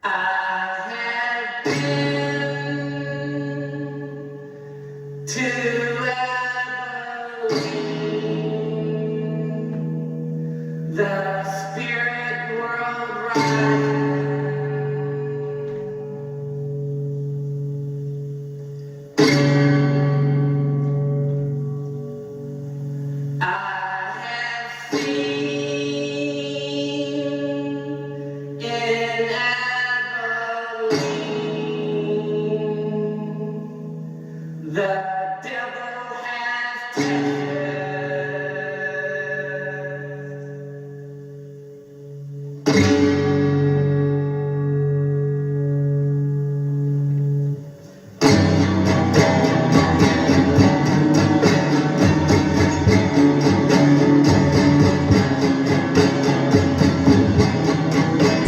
I have been to Abilene, the spirit world rising. I have seen in Abilene the devil has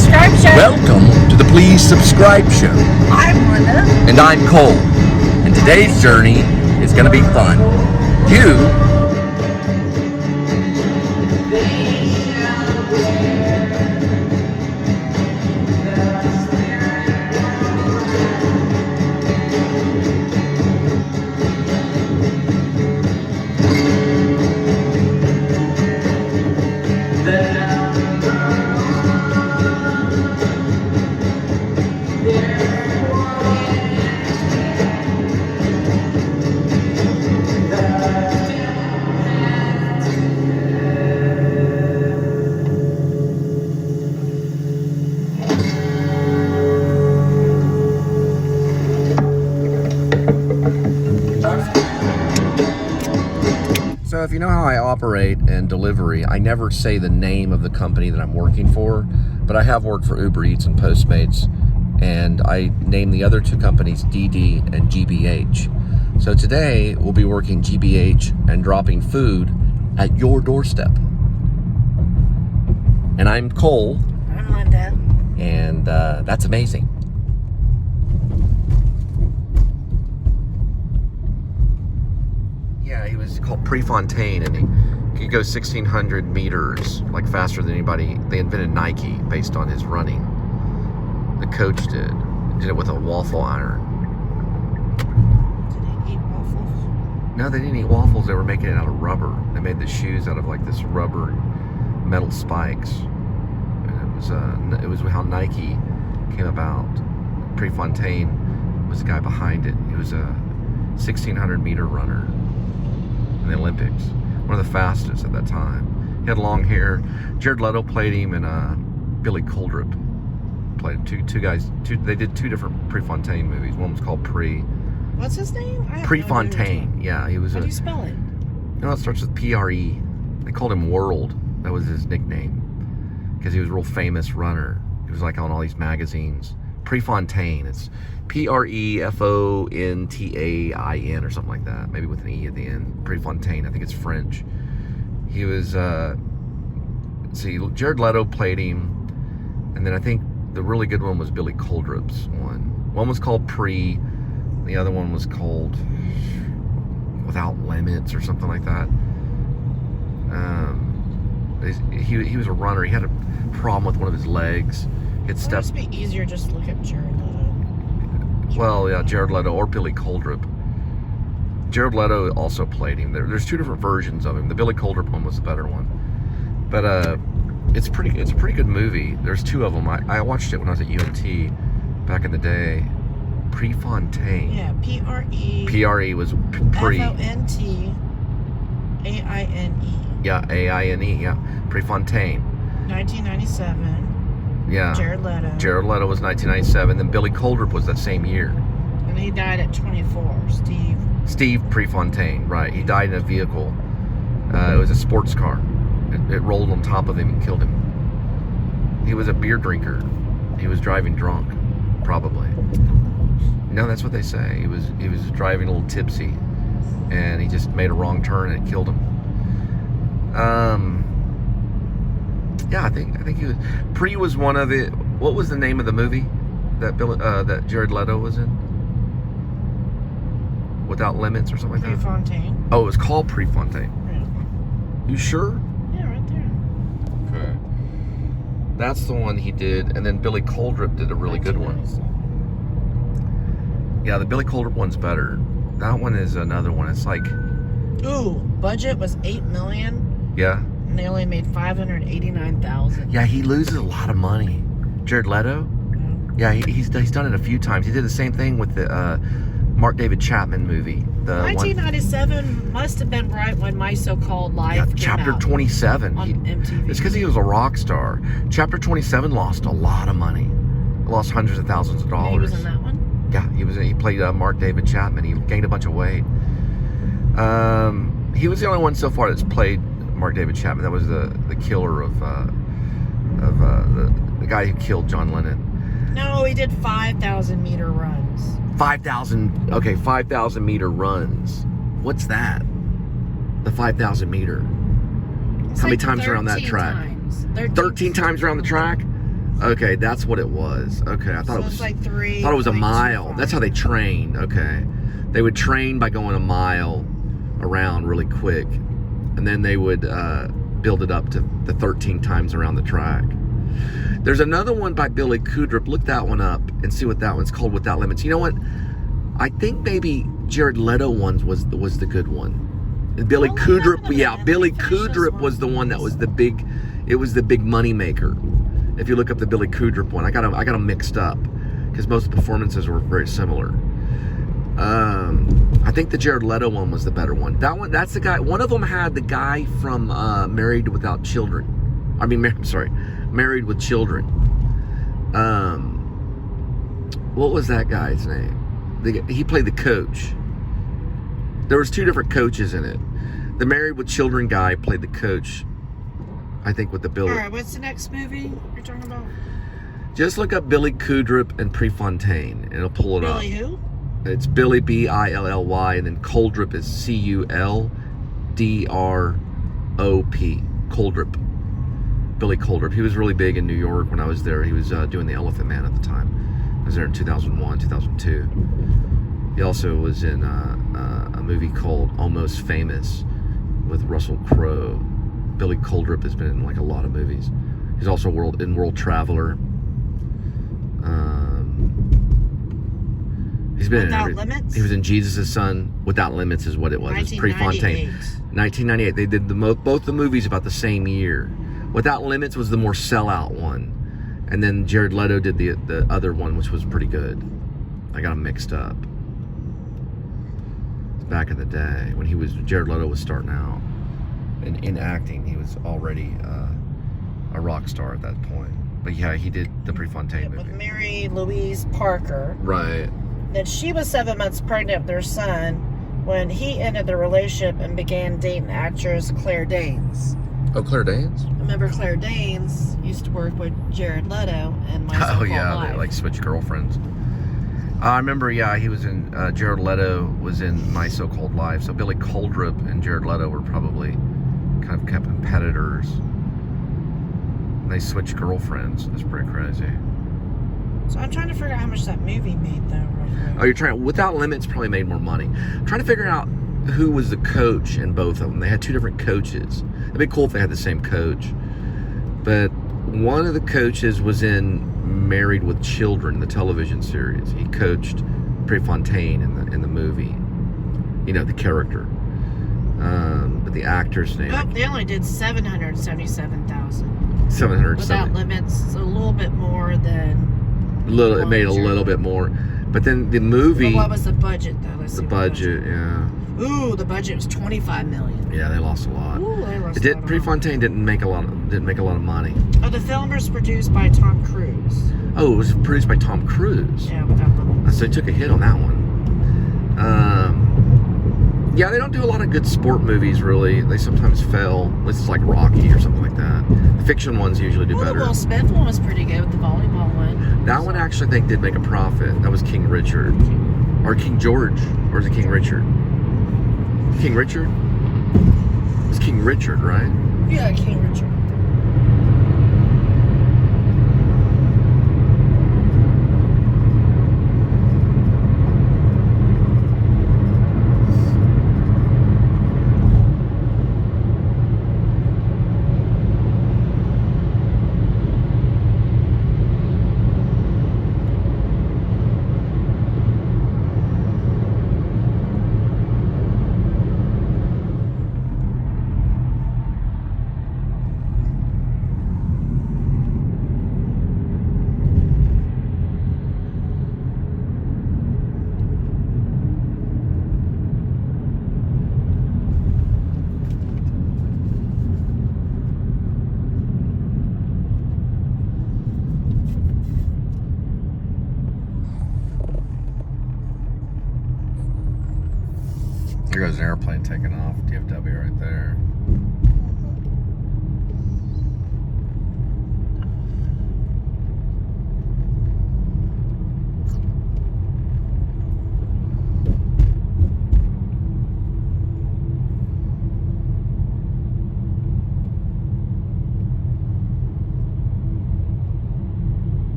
tested. Welcome to the Please Subscribe Show. I'm Linda. And I'm Cole. And today's journey is going to be fun. So if you know how I operate in delivery, I never say the name of the company that I'm working for, but I have worked for Uber Eats and Postmates, and I name the other two companies DD and GBH. So today we'll be working GBH and dropping food at your doorstep. And I'm Cole. I'm Linda. And that's amazing. Yeah, he was called Prefontaine, and he could go 1,600 meters, like faster than anybody. They invented Nike based on his running. The coach did it with a waffle iron. Did they eat waffles? No, they didn't eat waffles. They were making it out of rubber. They made the shoes out of like this rubber and metal spikes. And it was how Nike came about. Prefontaine was the guy behind it. He was a 1,600 meter runner in the Olympics, one of the fastest at that time. He had long hair. Jared Leto played him, and Billy Coldrup played two guys. They did two different Prefontaine movies. One was called What's his name? Prefontaine. Yeah, he was. How do you spell it? You know, it starts with P-R-E. They called him World. That was his nickname because he was a real famous runner. He was like on all these magazines. Prefontaine. It's Prefontaine or something like that. Maybe with an E at the end. Prefontaine. I think it's French. He was, Jared Leto played him. And then I think the really good one was Billy Coldrup's one. One was called Pre. The other one was called Without Limits or something like that. He was a runner. He had a problem with one of his legs. It must be easier just to look at Jared Leto. Well, yeah, Jared Leto or Billy Coldrup. Jared Leto also played him. There's two different versions of him. The Billy Coldrup one was the better one. But it's a pretty good movie. There's two of them. I watched it when I was at UNT back in the day. Prefontaine. Yeah, P-R-E. P-R-E was pre. F-O-N-T-A-I-N-E. Yeah, A-I-N-E. Yeah, Prefontaine. 1997. Yeah. Jared Leto. Jared Leto was 1997. Then Billy Coldrup was that same year. And he died at 24. Steve Prefontaine, right. He died in a vehicle. It was a sports car. It rolled on top of him and killed him. He was a beer drinker. He was driving drunk, probably. No, that's what they say. He was driving a little tipsy, and he just made a wrong turn and it killed him. Yeah, I think he was. Pre was one of the. What was the name of the movie that that Jared Leto was in? Without Limits or something like that? Prefontaine. Oh, it was called Prefontaine. Yeah. You sure? Yeah, right there. Okay. That's the one he did, and then Billy Coldrip did a really good one. 1997. Yeah, the Billy Coldrip one's better. That one is another one. It's like, Ooh, budget was $8 million, yeah, and they only made $589,000. yeah. He loses a lot of money. Jared Leto. Yeah, he's done it a few times. He did the same thing with the Mark David Chapman movie. The 1997 must have been right when My So-Called Life came Chapter out 27. on MTV. It's because he was a rock star. Chapter 27 lost a lot of money. Lost hundreds of thousands of dollars. He was in that one? Yeah, he played Mark David Chapman. He gained a bunch of weight. He was the only one so far that's played Mark David Chapman. That was the killer of the guy who killed John Lennon. No, he did 5,000 meter runs. 5,000 meter runs. What's that? The 5,000 meter. It's How many like times around that 13 track? times. 13 times around the track? Okay, that's what it was. Okay, I thought So it was it's like 3. thought it was a mile. That's how they trained. Okay. They would train by going a mile around really quick. And then they would build it up to the 13 times around the track. There's another one by Billy Coudrip. Look that one up and see what that one's called, Without Limits. You know what? I think maybe Jared Leto one's was the good one. And Billy Oh, Coudrip, yeah, Billy let me finish this Coudrip was the one that was the big. It was the big money maker. If you look up the Billy Coudrip one, I got them mixed up because most performances were very similar. I think the Jared Leto one was the better one. That's the guy. One of them had the guy from Married Without Children. Married with Children. What was that guy's name? He played the coach. There was 2 different coaches in it. The Married with Children guy played the coach, I think, with the Billy. All right, what's the next movie you're talking about? Just look up Billy Coudrip and Prefontaine, and it'll pull it up. Billy who? It's Billy, Billy, and then Coldrip is Culdrop. Coldrip. Billy Coldrip. He was really big in New York when I was there. He was doing The Elephant Man at the time. I was there in 2001, 2002. He also was in a movie called Almost Famous with Russell Crowe. Billy Coldrip has been in like a lot of movies. He's also in World Traveler. He's been Without in Limits? He was in Jesus' Son. Without Limits is what it was. It's Prefontaine. 1998. They did both the movies about the same year. Without Limits was the more sellout one, and then Jared Leto did the other one, which was pretty good. I got them mixed up. It's back in the day when Jared Leto was starting out in acting. He was already a rock star at that point. But yeah, he did the Prefontaine movie. With Mary Louise Parker. Right. That she was 7 months pregnant with their son when he ended the relationship and began dating actress Claire Danes. Oh, Claire Danes? Remember Claire Danes used to work with Jared Leto and My So-Called Life. They like switch girlfriends. I remember, he was in, Jared Leto was in My So-Called Life. So Billy Coldrip and Jared Leto were probably kind of competitors. And they switched girlfriends. That's pretty crazy. So I'm trying to figure out how much that movie made though, real quick. Oh, you're trying, Without Limits probably made more money. I'm trying to figure out who was the coach in both of them. They had 2 different coaches. It'd be cool if they had the same coach. But one of the coaches was in Married with Children, the television series. He coached Prefontaine in the movie. You know, the character. But the actor's name. Well, they only did 777,000. 770. Without Limits, so a little bit more than. It made a little bit more. But then the movie. But what was the budget though? Let's see. The budget, yeah. Ooh, the budget was $25 million. Yeah, they lost a lot. Ooh, they lost It a did. lot. Prefontaine didn't make a lot of money. Oh, the film was produced by Tom Cruise. Oh, it was produced by Tom Cruise. Yeah, Without Limits. So he took a hit on that one. Yeah, they don't do a lot of good sport movies, really. They sometimes fail. At least it's like Rocky or something like that. The fiction ones usually do better. The Will Smith one was pretty good with the volleyball one. That one actually, I think, did make a profit. That was King Richard. Or King George. Or is it King Richard? King Richard? It's King Richard, right? Yeah, King Richard. Here goes an airplane taking off. DFW right there.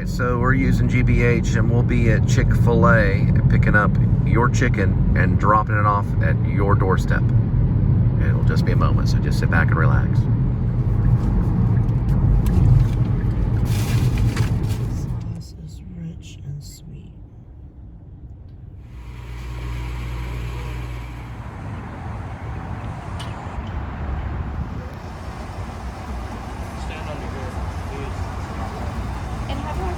So we're using GBH and we'll be at Chick-fil-A picking up your chicken and dropping it off at your doorstep. And it'll just be a moment, so just sit back and relax. Sauce is rich and sweet. Stand under here, please. And have one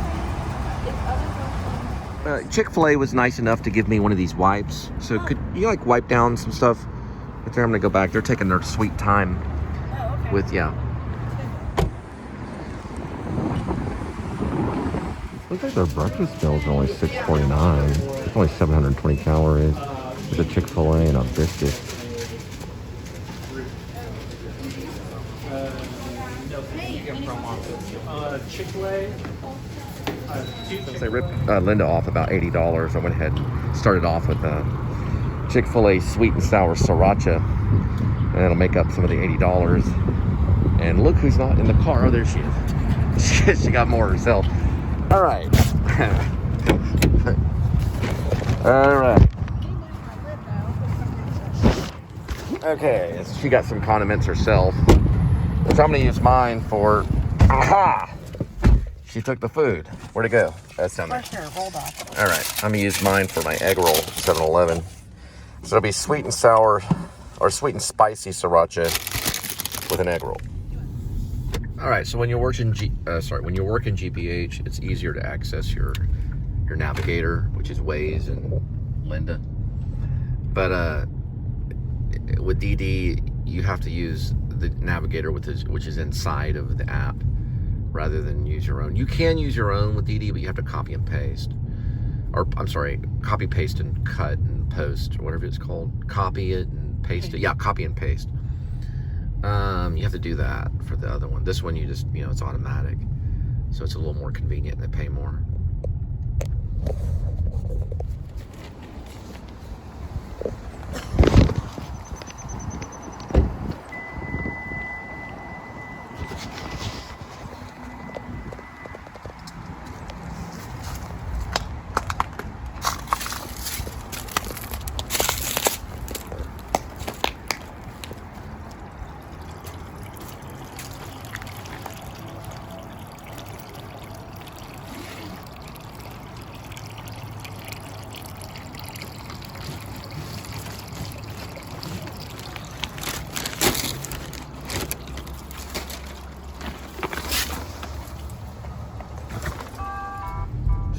if others are Chick-fil-A was nice enough to give me one of these wipes. So could you like wipe down some stuff? But there, I'm gonna go back. They're taking their sweet time okay. with, yeah. Looks like their breakfast meals are only $6.49. It's only 720 calories. There's a Chick-fil-A and a biscuit. Chick-fil-A. Since they ripped Linda off about $80, I went ahead and started off with Chick-fil-A sweet and sour sriracha. And that'll make up some of the $80. And look who's not in the car. Oh, there she is. She got more herself. All right. All right. Okay, she got some condiments herself. So I'm going to use mine for... Aha! She took the food. Where'd it go? That's down there. For sure, hold on. All right, I'm going to use mine for my egg roll at 7-Eleven. So it'll be sweet and sour, or sweet and spicy sriracha with an egg roll. All right, so when you work in GPH, it's easier to access your navigator, which is Waze and Linda. But with DD, you have to use the navigator which is inside of the app, rather than use your own. You can use your own with DD, but you have to copy and paste. Or, I'm sorry, copy, paste, and cut and post, or whatever it's called. Copy it and paste it. Yeah, copy and paste. You have to do that for the other one. This one, you just, it's automatic. So it's a little more convenient and they pay more.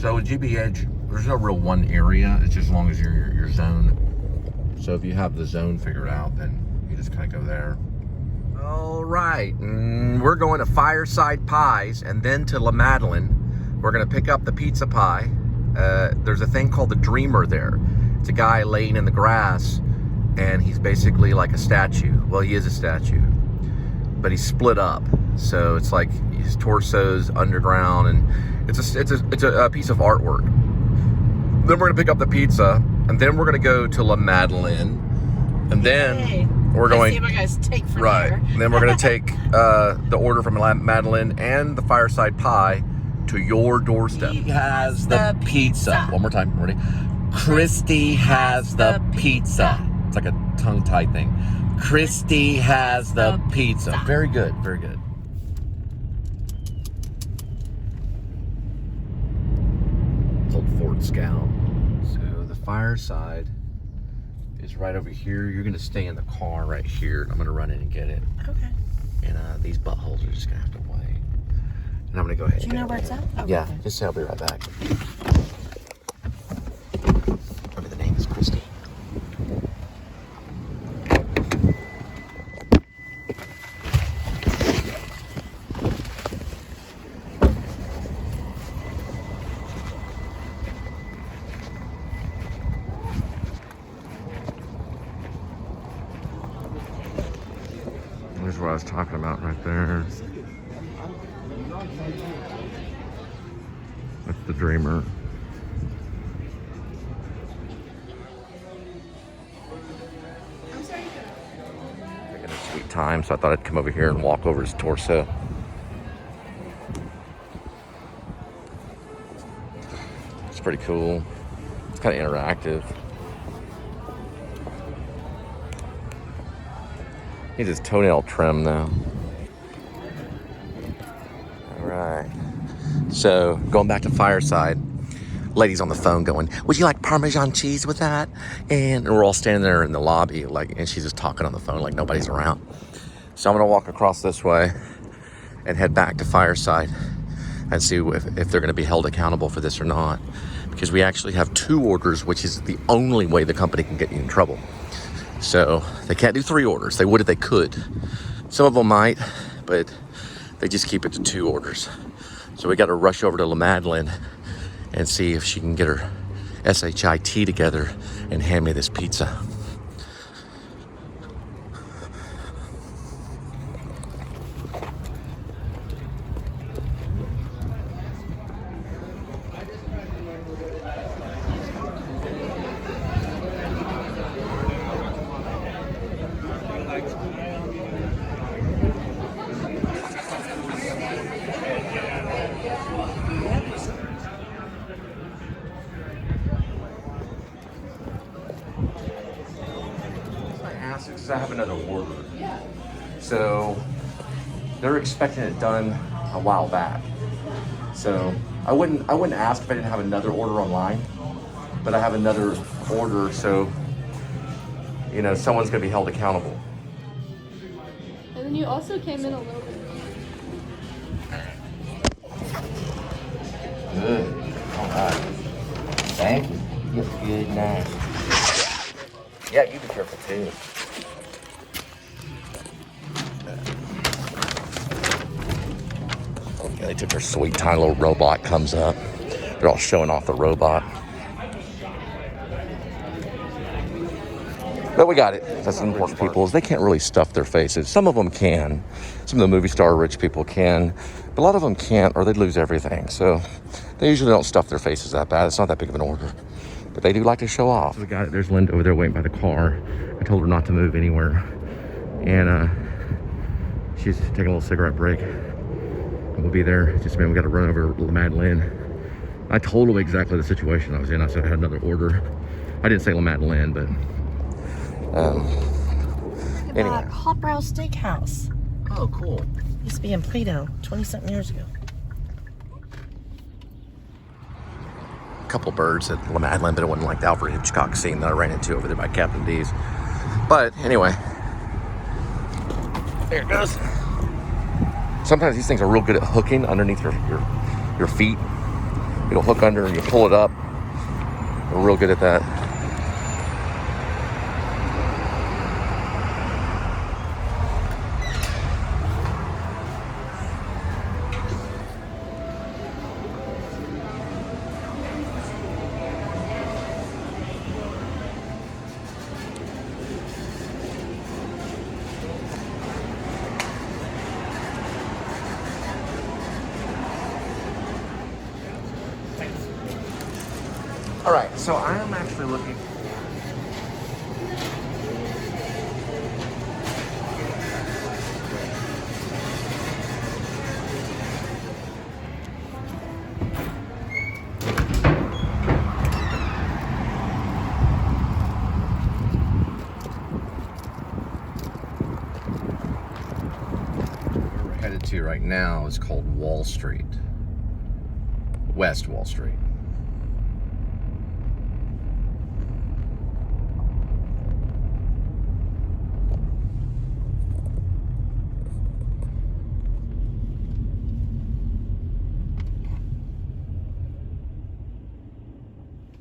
So with GB Edge, there's no real one area. It's just as long as you're in your zone. So if you have the zone figured out, then you just kind of go there. All right, we're going to Fireside Pies and then to La Madeleine. We're gonna pick up the pizza pie. There's a thing called the Dreamer there. It's a guy laying in the grass and he's basically like a statue. Well, he is a statue, but he's split up. So it's like his torso's underground and it's a piece of artwork. Then we're gonna pick up the pizza, and then we're gonna go to La Madeleine, and then we're going. See what you guys take from right. here. And then we're gonna take the order from La Madeleine and the Fireside Pie to your doorstep. He has the pizza. One more time. Ready? Christy has the pizza. It's like a tongue-tied thing. Christy has the pizza. Very good. Very good. Old Ford Scout. So the Fireside is right over here. You're gonna stay in the car right here. I'm gonna run in and get it. Okay. And these buttholes are just gonna have to wait. And I'm gonna go ahead. Do you know where it's at? Okay. Yeah, just say I'll be right back. Maybe the name is Christy. Here's what I was talking about right there. That's the Dreamer. Taking a sweet time, so I thought I'd come over here and walk over his torso. It's pretty cool. It's kind of interactive. Needs his toenail trim though. All right. So going back to Fireside, lady's on the phone going, "Would you like Parmesan cheese with that?" And we're all standing there in the lobby, and she's just talking on the phone like nobody's around. So I'm gonna walk across this way and head back to Fireside and see if they're gonna be held accountable for this or not. Because we actually have 2 orders, which is the only way the company can get you in trouble. So they can't do 3 orders. They would if they could. Some of them might, but they just keep it to 2 orders. So we got to rush over to La Madeleine and see if she can get her SHIT together and hand me this pizza. I have another order. So they're expecting it done a while back. So I wouldn't ask if I didn't have another order online, but I have another order, so you know someone's gonna be held accountable. And then you also came in a little bit. Good. All right. Thank you. You have a good night. Yeah, you be careful too. Yeah, they took their sweet tiny little robot comes up. They're all showing off the robot. But we got it. That's the important people is they can't really stuff their faces. Some of them can. Some of the movie star rich people can. A lot of them can't, or they'd lose everything. So they usually don't stuff their faces that bad. It's not that big of an order. But they do like to show off. There's Linda over there waiting by the car. I told her not to move anywhere. And she's taking a little cigarette break. And we'll be there. Just, man, we got to run over LcSbanD. I told him exactly the situation I was in. I said I had another order. I didn't say LcSbanD, but anyway. Hot Brow Steakhouse. Oh, cool. Used to be in Plato 20-something years ago. A couple birds at LcSbanD, but it wasn't like the Alfred Hitchcock scene that I ran into over there by Captain D's. But anyway, there it goes. Sometimes these things are real good at hooking underneath your feet. It'll hook under and you pull it up. They're real good at that. All right, so I am actually looking. Where we're headed to right now is called Wall Street, West Wall Street.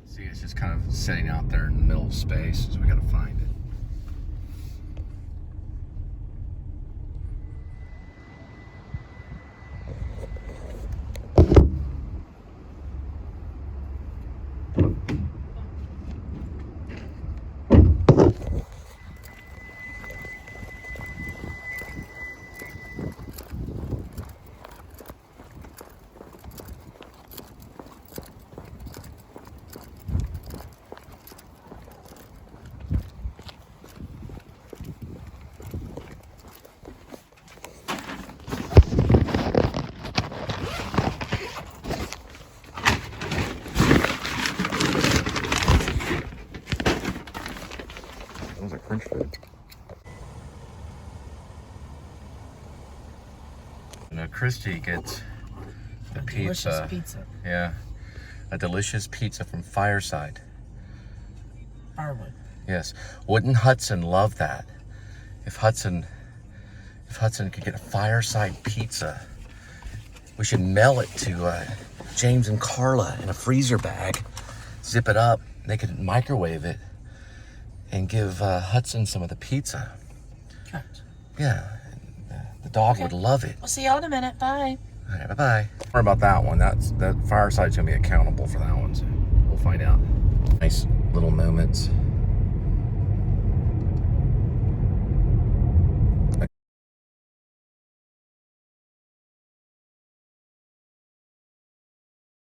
See, it's just kind of sitting out there in the middle of space, so we gotta find it. French food. Now Christy gets the pizza. Delicious pizza. Yeah, a delicious pizza from Fireside. Firewood. Yes, wouldn't Hudson love that? If Hudson could get a Fireside pizza, we should mail it to James and Carla in a freezer bag, zip it up. They could microwave it and give Hudson some of the pizza. Correct. Yeah, the dog would love it. We'll see y'all in a minute. Bye. All right, bye-bye. Sorry about that one. That Fireside's gonna be accountable for that one, so we'll find out. Nice little moments.